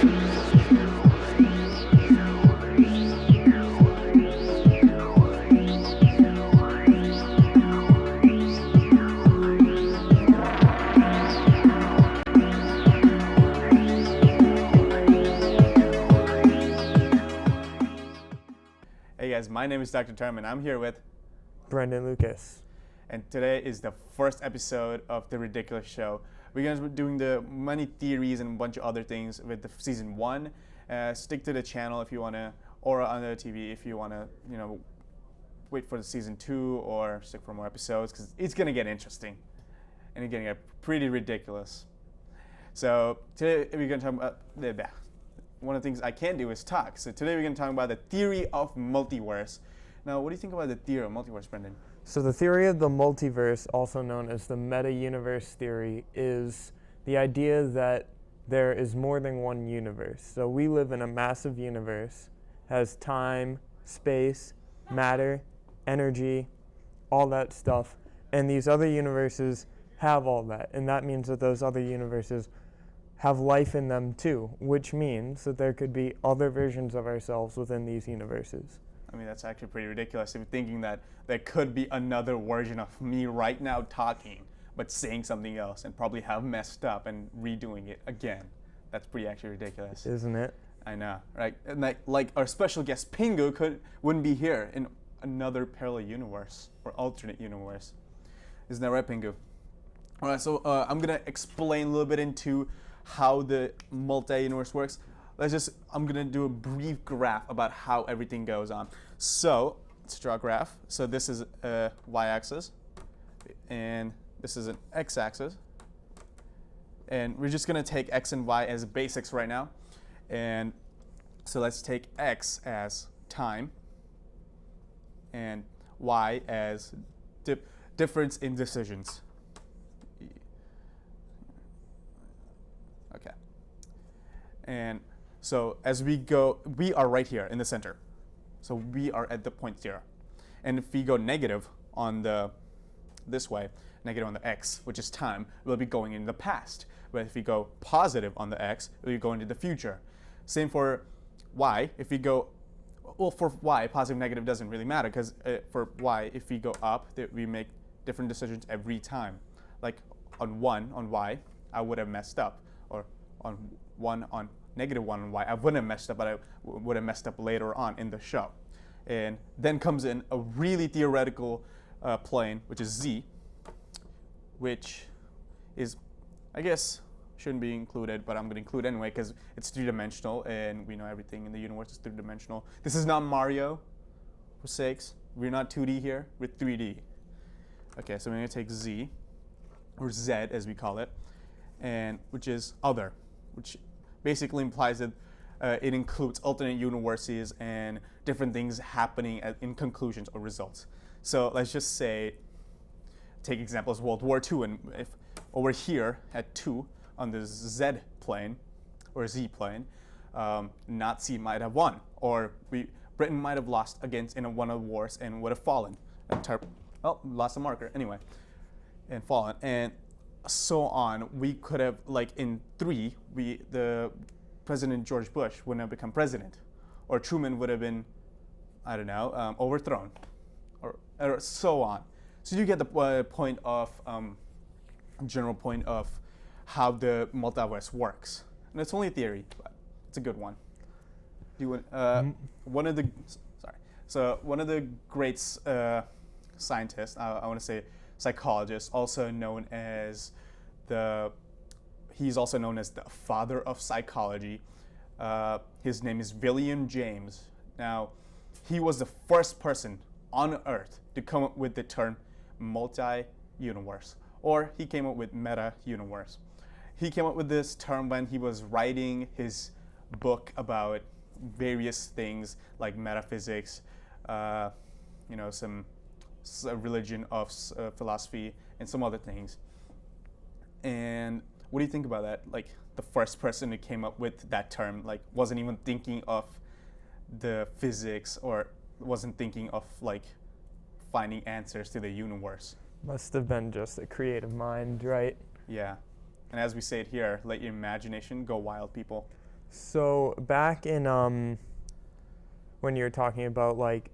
Hey guys, my name is Dr. Term and I'm here with Brendan Lucas. And today is the first episode of The Ridiculous Show. We're going to be doing the many theories and a bunch of other things with the season 1. Stick to the channel if you want to, or on the TV if you want to, wait for the season 2 or stick for more episodes because it's going to get interesting and it's going to get pretty ridiculous. So today we're going to talk about one of the things I can't do is talk. So today we're going to talk about the theory of multiverse. Now, what do you think about the theory of multiverse, Brendan? So the theory of the multiverse, also known as the meta-universe theory, is the idea that there is more than one universe. So we live in a massive universe, has time, space, matter, energy, all that stuff, and these other universes have all that, and that means that those other universes have life in them too, which means that there could be other versions of ourselves within these universes. I mean, that's actually pretty ridiculous if you're thinking that there could be another version of me right now talking, but saying something else and probably have messed up and redoing it again. That's pretty actually ridiculous. Isn't it? I know, right? And like our special guest Pingu wouldn't be here in another parallel universe or alternate universe. Isn't that right, Pingu? All right, so I'm gonna explain a little bit into how the multi-universe works. I'm gonna do a brief graph about how everything goes on. So let's draw a graph. So this is a y-axis, and this is an x-axis. And we're just gonna take x and y as basics right now. And so let's take x as time, and y as difference in decisions. Okay. And so as we go, we are right here in the center. So we are at the point 0. And if we go negative on this way, negative on the x, which is time, we'll be going in the past. But if we go positive on the x, we'll be going into the future. Same for y. If we go, well, for y, positive, negative doesn't really matter because for y, if we go up, we make different decisions every time. Like on 1 on y, I would have messed up. Or on negative 1 on y, I wouldn't have messed up, but I would have messed up later on in the show. And then comes in a really theoretical plane, which is z, which is, I guess, shouldn't be included, but I'm going to include anyway because it's 3-dimensional, and we know everything in the universe is 3-dimensional. This is not Mario, for sakes. We're not 2D here, we're 3D. Okay, so we're going to take z, or z as we call it, and which is other, which basically implies that it includes alternate universes and different things happening in conclusions or results. So let's just say, take examples World War II, and if over here at 2 on the Z plane or Z plane, Nazi might have won, or Britain might have lost against in one of the wars and would have fallen. Lost a marker anyway, and fallen, and so on. We could have, like in 3, the President George Bush wouldn't have become president, or Truman would have been, I don't know, overthrown, or so on. So you get the point of, general point of how the multiverse works, and it's only a theory, but it's a good one. One of the great scientists, I want to say psychologist, also known as he's also known as the father of psychology. His name is William James. Now, he was the first person on Earth to come up with the term multi-universe, or he came up with meta-universe. He came up with this term when he was writing his book about various things like metaphysics, some religion of philosophy, and some other things. And what do you think about that? Like, the first person who came up with that term, like, wasn't even thinking of the physics, or wasn't thinking of, like, finding answers to the universe. Must have been just a creative mind, right? Yeah. And as we say it here, let your imagination go wild, people. So back in when you're talking about like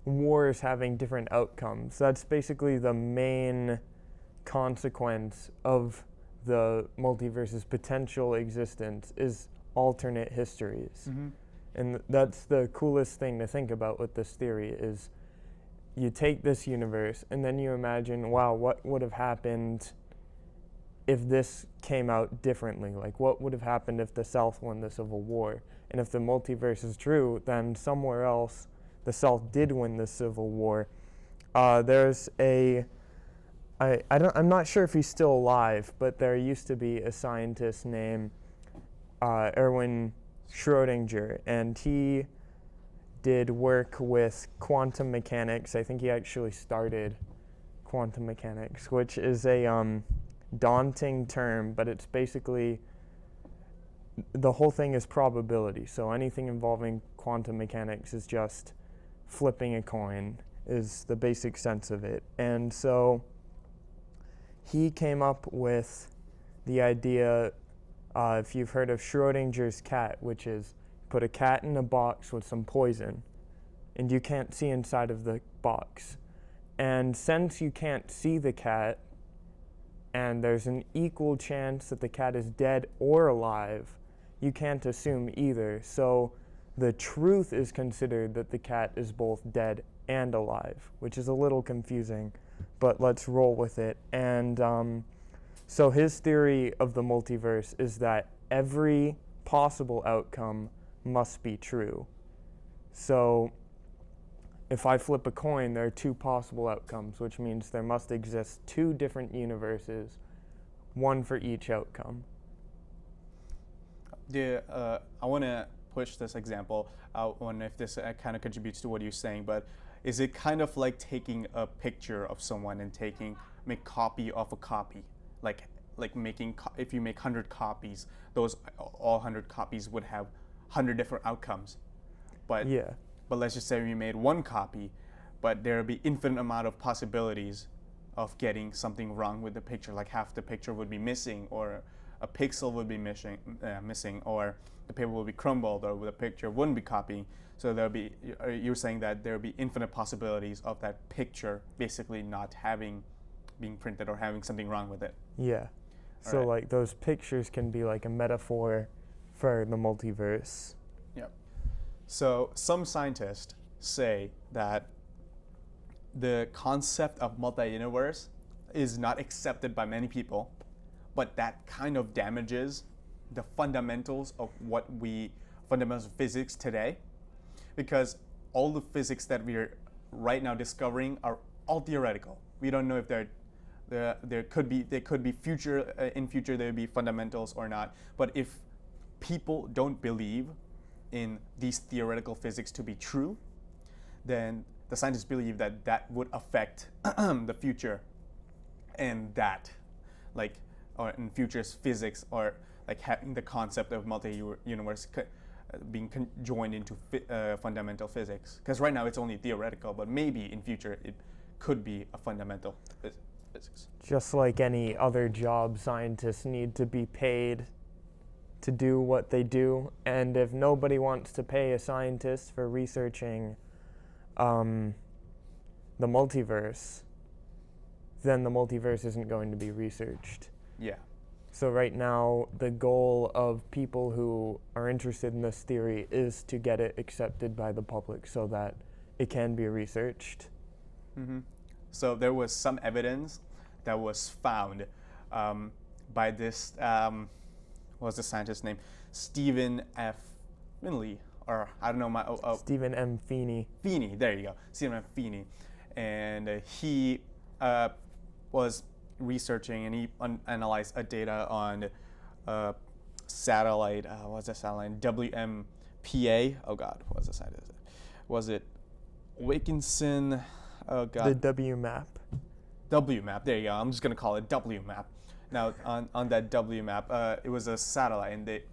wars having different outcomes, that's basically the main consequence of the multiverse's potential existence is alternate histories. Mm-hmm. And that's the coolest thing to think about with this theory is you take this universe and then you imagine, wow, what would have happened if this came out differently? Like, what would have happened if the South won the Civil War? And if the multiverse is true, then somewhere else the South did win the Civil War. There's I'm not sure if he's still alive, but there used to be a scientist named Erwin Schrödinger, and he did work with quantum mechanics. I think he actually started quantum mechanics, which is a daunting term, but it's basically the whole thing is probability. So anything involving quantum mechanics is just flipping a coin, is the basic sense of it. And so he came up with the idea, if you've heard of Schrödinger's cat, which is put a cat in a box with some poison, and you can't see inside of the box. And since you can't see the cat, and there's an equal chance that the cat is dead or alive, you can't assume either. So the truth is considered that the cat is both dead and alive, which is a little confusing, but let's roll with it. And so his theory of the multiverse is that every possible outcome must be true. So if I flip a coin, there are two possible outcomes, which means there must exist two different universes, one for each outcome. I want to push this example out on if this kind of contributes to what you're saying, but is it kind of like taking a picture of someone and make copy of a copy? Like making, if you make 100 copies, those all 100 copies would have 100 different outcomes. But Yeah. But let's just say we made one copy, but there would be infinite amount of possibilities of getting something wrong with the picture. Like half the picture would be missing, or a pixel would be missing, or the paper will be crumbled, or the picture wouldn't be copying. So you're saying that there would be infinite possibilities of that picture basically not being printed or having something wrong with it. Yeah. So Alright. like those pictures can be like a metaphor for the multiverse. Yep. So some scientists say that the concept of multi-universe is not accepted by many people, but that kind of damages the fundamentals of fundamentals of physics today, because all the physics that we are right now discovering are all theoretical. We don't know if there could be future in future there will be fundamentals or not. But if people don't believe in these theoretical physics to be true, then the scientists believe that would affect the future, and or in future's physics, or like having the concept of multi-universe being joined into fundamental physics. Because right now it's only theoretical, but maybe in future it could be a fundamental physics. Just like any other job, scientists need to be paid to do what they do, and if nobody wants to pay a scientist for researching the multiverse, then the multiverse isn't going to be researched. Yeah. So right now, the goal of people who are interested in this theory is to get it accepted by the public so that it can be researched. Mm-hmm. So there was some evidence that was found by this, what was the scientist's name? Stephen F. Finley, or I don't know Stephen M. Feeney. Feeney, there you go, Stephen F. Feeney. And he was researching, and he analyzed a data on satellite, what's the satellite? WMPA, oh God, what was the satellite? Was it Wilkinson? Oh God. The WMAP. WMAP, there you go. I'm just gonna call it WMAP. Now on that WMAP, it was a satellite,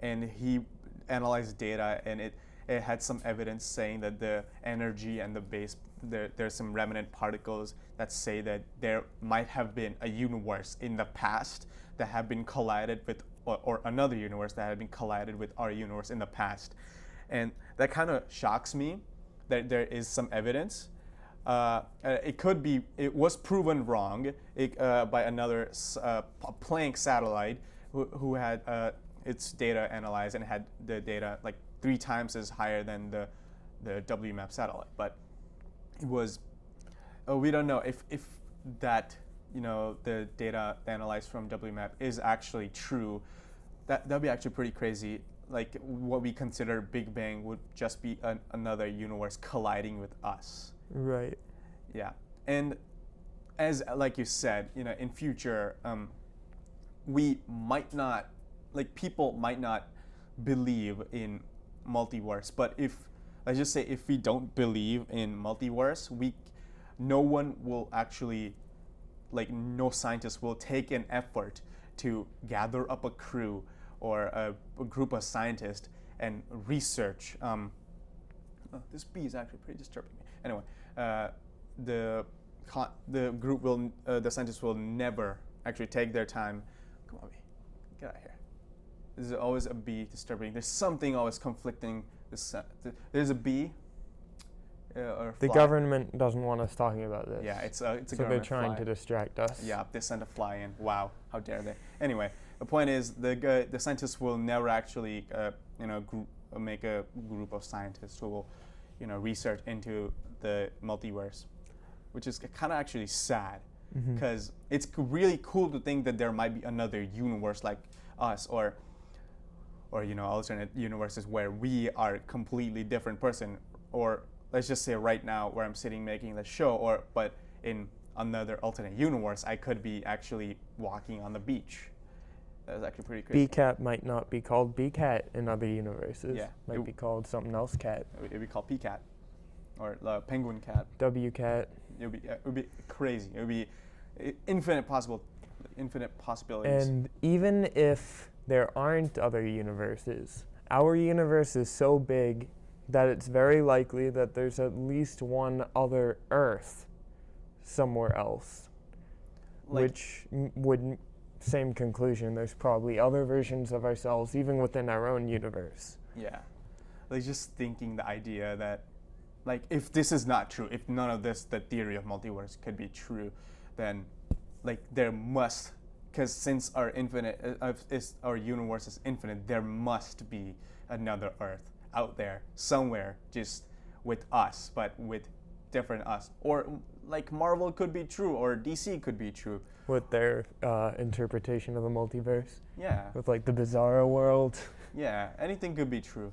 and he analyzed data, and it had some evidence saying that the energy and the base, there's some remnant particles that say that there might have been a universe in the past that have been collided with or another universe that had been collided with our universe in the past. And that kind of shocks me that there is some evidence. It was proven wrong by another Planck satellite who had its data analyzed and had the data like 3 times as higher than the WMAP satellite. But it was, we don't know if that, the data analyzed from WMAP is actually true. That'd be actually pretty crazy. Like what we consider Big Bang would just be another universe colliding with us. Right. Yeah. And as like you said, in future, we might not, like people might not believe in multiverse. But let's just say if we don't believe in multiverse, no one will actually, like no scientist will take an effort to gather up a crew or a group of scientists and research. This bee is actually pretty disturbing me. Anyway, the scientists will never actually take their time. Come on, bee, get out of here. There's always a bee disturbing. There's something always conflicting. There's a bee. Or the fly. Government doesn't want us talking about this. Yeah, it's a government. So they're trying fly. to distract us. Yeah, they sent a fly in. Wow, how dare they? Anyway, the point is the scientists will never actually make a group of scientists who will research into the multiverse, which is kind of actually sad because it's really cool to think that there might be another universe like us or alternate universes where we are a completely different person, or let's just say right now where I'm sitting making the show, but in another alternate universe, I could be actually walking on the beach. That's actually pretty crazy. B-Cat might not be called B-Cat in other universes. Yeah. Might be called something else cat. It would be called P-Cat or Penguin Cat. W-Cat. It would be crazy. It would be infinite possibilities. And even if there aren't other universes, our universe is so big that it's very likely that there's at least one other Earth somewhere else, same conclusion. There's probably other versions of ourselves even within our own universe. Yeah, like just thinking the idea that, like, if this is not true, if none of this, the theory of multiverse could be true, then, like, there must, because since our universe is infinite, there must be another Earth out there somewhere, just with us, but with different us. Or like Marvel could be true, or DC could be true. With their interpretation of the multiverse. Yeah. With like the Bizarro world. Yeah, anything could be true.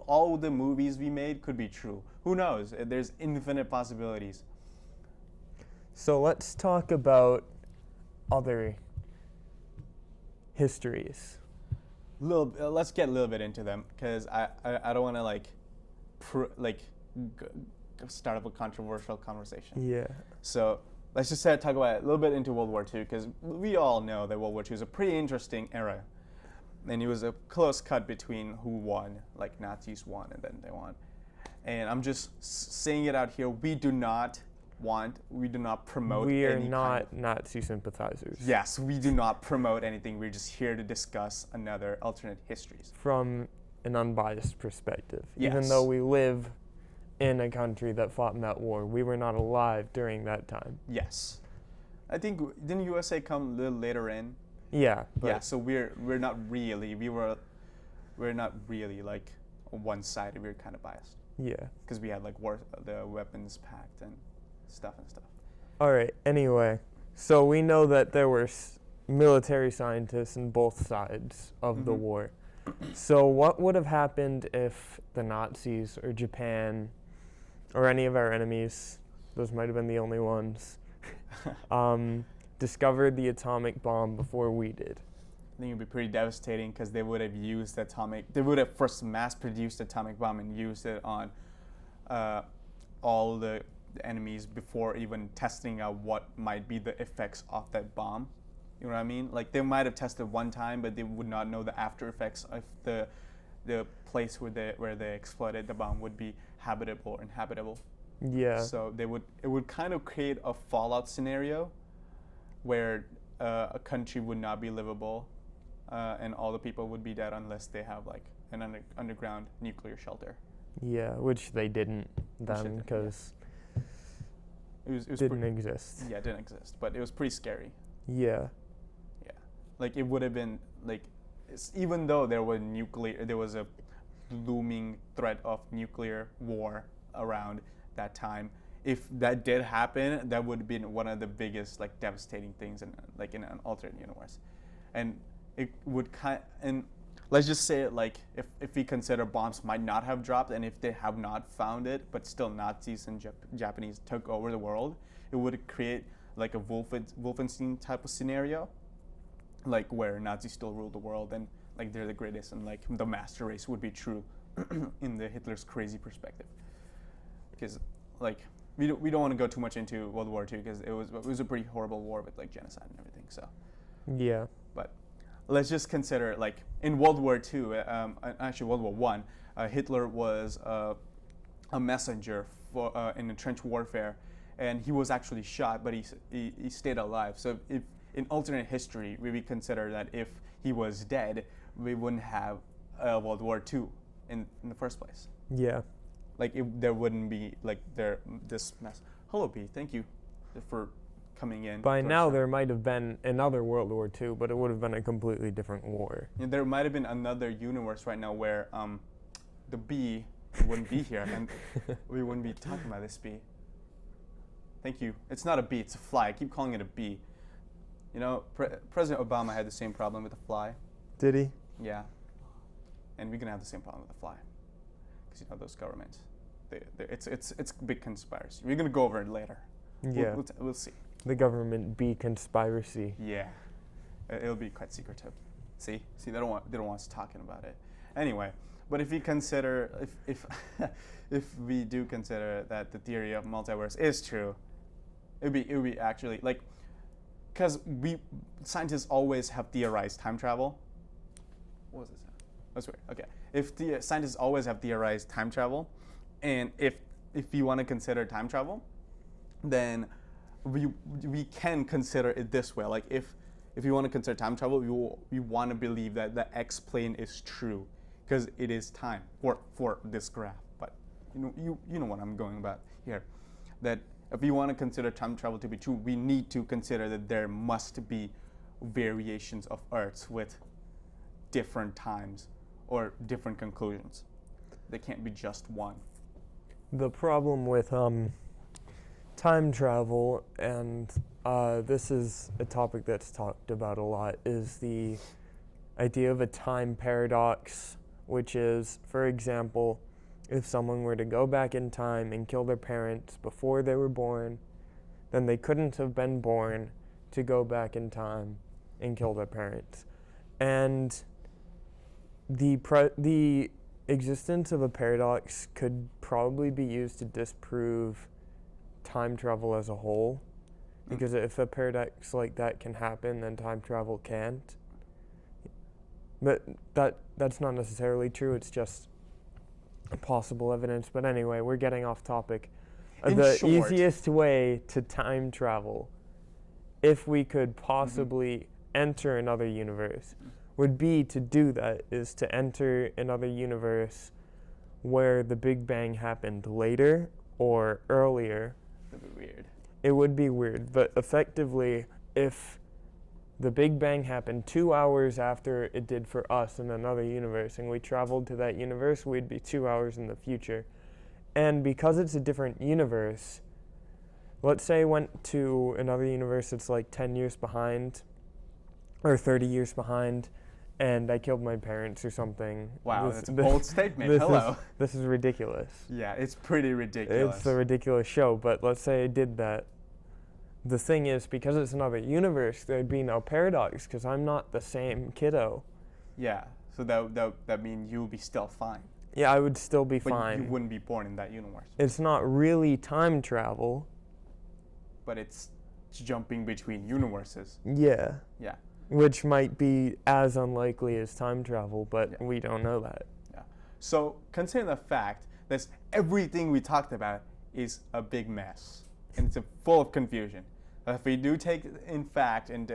All the movies we made could be true. Who knows? There's infinite possibilities. So let's talk about other histories. Let's get a little bit into them, because I don't want to start up a controversial conversation. Yeah. So let's just talk about a little bit into World War II, because we all know that World War II is a pretty interesting era, and it was a close cut between who won. Like Nazis won, and then they won. And I'm just saying it out here. We do not promote. We are not Nazi sympathizers. Yes, we do not promote anything. We're just here to discuss another alternate histories. From an unbiased perspective. Yes. Even though we live in a country that fought in that war, we were not alive during that time. Yes. I think, didn't USA come a little later in? Yeah. Yeah, so we're not really, we're not really like one-sided. We're kind of biased. Yeah. Because we had like the weapons pact and stuff. All right, anyway, so we know that there were military scientists on both sides of the war. So what would have happened if the Nazis or Japan or any of our enemies, those might have been the only ones, discovered the atomic bomb before we did? I think it would be pretty devastating, because they would have first mass-produced atomic bomb and used it on all the enemies before even testing out what might be the effects of that bomb. You know what I mean? Like, they might have tested one time, but they would not know the after effects of the place where they exploded the bomb would be habitable or inhabitable. Yeah. So it would kind of create a fallout scenario where a country would not be livable, and all the people would be dead unless they have like an underground nuclear shelter. Yeah, which they didn't then because it didn't exist. Yeah, it didn't exist, but it was pretty scary. Yeah. Yeah, like it would have been like, even though there was a looming threat of nuclear war around that time. If that did happen, that would have been one of the biggest like devastating things in an alternate universe, and it would and let's just say like if we consider bombs might not have dropped, and if they have not found it, but still Nazis and Japanese took over the world, it would create like a Wolfenstein type of scenario, like where Nazis still rule the world and like they're the greatest and like the master race would be true in the Hitler's crazy perspective. Because like we don't want to go too much into World War II because it was a pretty horrible war with like genocide and everything. So yeah, but let's just consider like in World War II, actually World War One, Hitler was a messenger for in the trench warfare, and he was actually shot, but he stayed alive. So if in alternate history we consider that if he was dead, we wouldn't have World War II in the first place. Yeah. Like there wouldn't be like this mess. Hello, B. Thank you for coming in. By now there might have been another World War II, but it would have been a completely different war. Yeah, there might have been another universe right now where the bee wouldn't be here and we wouldn't be talking about this bee. Thank you. It's not a bee, it's a fly. I keep calling it a bee. You know, President Obama had the same problem with the fly. Did he? Yeah. And we're gonna have the same problem with the fly. Because you know those governments, it's a big conspiracy. We're gonna go over it later. Yeah. We'll see. The government bee conspiracy. Yeah. It'll be quite secretive. See, they don't want us talking about it. Anyway, but if we consider if we do consider that the theory of multiverse is true, it would be actually like, because scientists always have theorized time travel. What was this? That's weird. Okay. If scientists always have theorized time travel, and if you want to consider time travel, then we can consider it this way. Like if you want to consider time travel, you want to believe that the X plane is true, because it is time for this graph. But you know what I'm going about here. That if you want to consider time travel to be true, we need to consider that there must be variations of Earths with different times or different conclusions. They can't be just one. The problem with time travel, and this is a topic that's talked about a lot, is the idea of a time paradox, which is, for example, if someone were to go back in time and kill their parents before they were born, then they couldn't have been born to go back in time and kill their parents. And the existence of a paradox could probably be used to disprove time travel as a whole, because if a paradox like that can happen, then time travel can't. But that's not necessarily true. It's just possible evidence. But anyway, we're getting off topic. The easiest way to time travel, if we could possibly enter another universe, would be to do that, is to enter another universe where the Big Bang happened later or earlier. That'd be weird. It would be weird, but effectively, if the Big Bang happened 2 hours after it did for us in another universe, and we traveled to that universe, we'd be 2 hours in the future. And because it's a different universe, let's say I went to another universe that's like 10 years behind, or 30 years behind, and I killed my parents or something. Wow, that's a bold statement. Hello. This is ridiculous. Yeah, it's pretty ridiculous. It's a ridiculous show, but let's say I did that. The thing is, because it's another universe, there'd be no paradox, because I'm not the same kiddo. Yeah, so that means you'll be still fine. Yeah, I would still be but fine. You wouldn't be born in that universe. It's not really time travel. But it's jumping between universes. Yeah. Yeah. Which might be as unlikely as time travel, but we don't know that. Yeah. So consider the fact that everything we talked about is a big mess, and it's full of confusion. If we do take, in fact, and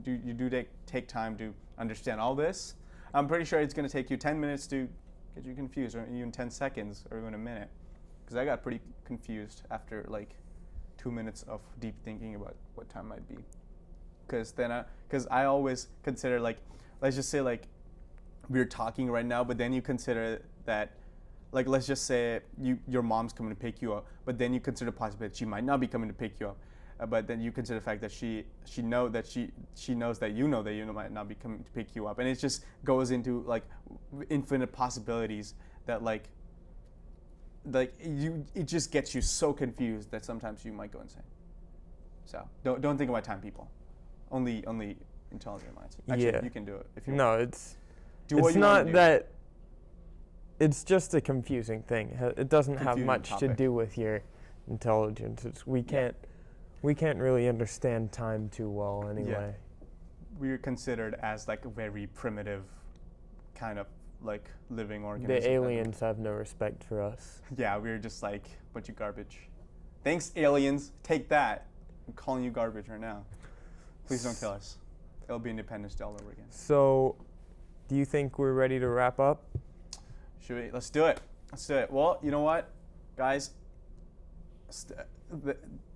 you do take time to understand all this, I'm pretty sure it's going to take you 10 minutes to get you confused, or even 10 seconds, or even a minute. Because I got pretty confused after like 2 minutes of deep thinking about what time might be. Because I always consider, like, let's just say like we're talking right now, but then you consider that, like, let's just say your mom's coming to pick you up, but then you consider the possibility that she might not be coming to pick you up. But then you consider the fact that she knows that you know that you might not be coming to pick you up, and it just goes into like infinite possibilities that it just gets you so confused that sometimes you might go insane. So don't think about time, people. Only intelligent minds. Actually, you can do it if you want. No, it's It's not that. It's just a confusing thing. It doesn't have much topic. to do with your intelligence. We can't really understand time too well anyway. Yeah. We're considered as like a very primitive kind of like living organism. The aliens have no respect for us. Yeah, we're just like a bunch of garbage. Thanks, aliens. Take that. I'm calling you garbage right now. Please don't kill us. It'll be Independence Day all over again. So, do you think we're ready to wrap up? Should we? Let's do it. Let's do it. Well, you know what, guys?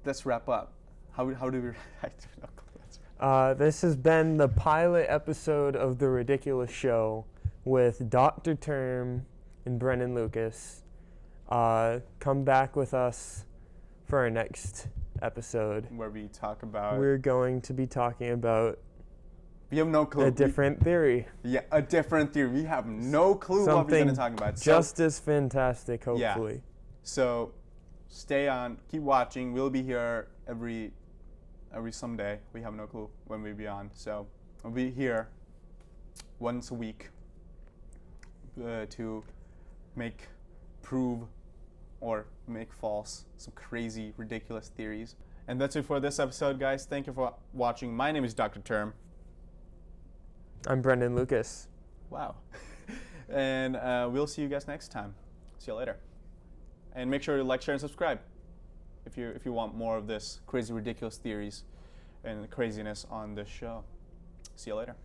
Let's wrap up. How do we? I don't know. This has been the pilot episode of The Ridiculous Show with Dr. Term and Brendan Lucas. Come back with us for our next episode. Where we talk about... We're going to be talking about... We have no clue. A different theory. Yeah, a different theory. We have no clue what we're going to talk about. Just as fantastic, hopefully. Yeah. So stay on. Keep watching. We'll be here every someday. We have no clue when we'll be on. So we'll be here once a week to prove or make false some crazy, ridiculous theories. And that's it for this episode, guys. Thank you for watching. My name is Dr. Term. I'm Brendan Lucas. Wow. And we'll see you guys next time. See you later. And make sure to like, share, and subscribe if you want more of this crazy, ridiculous theories and craziness on this show. See you later.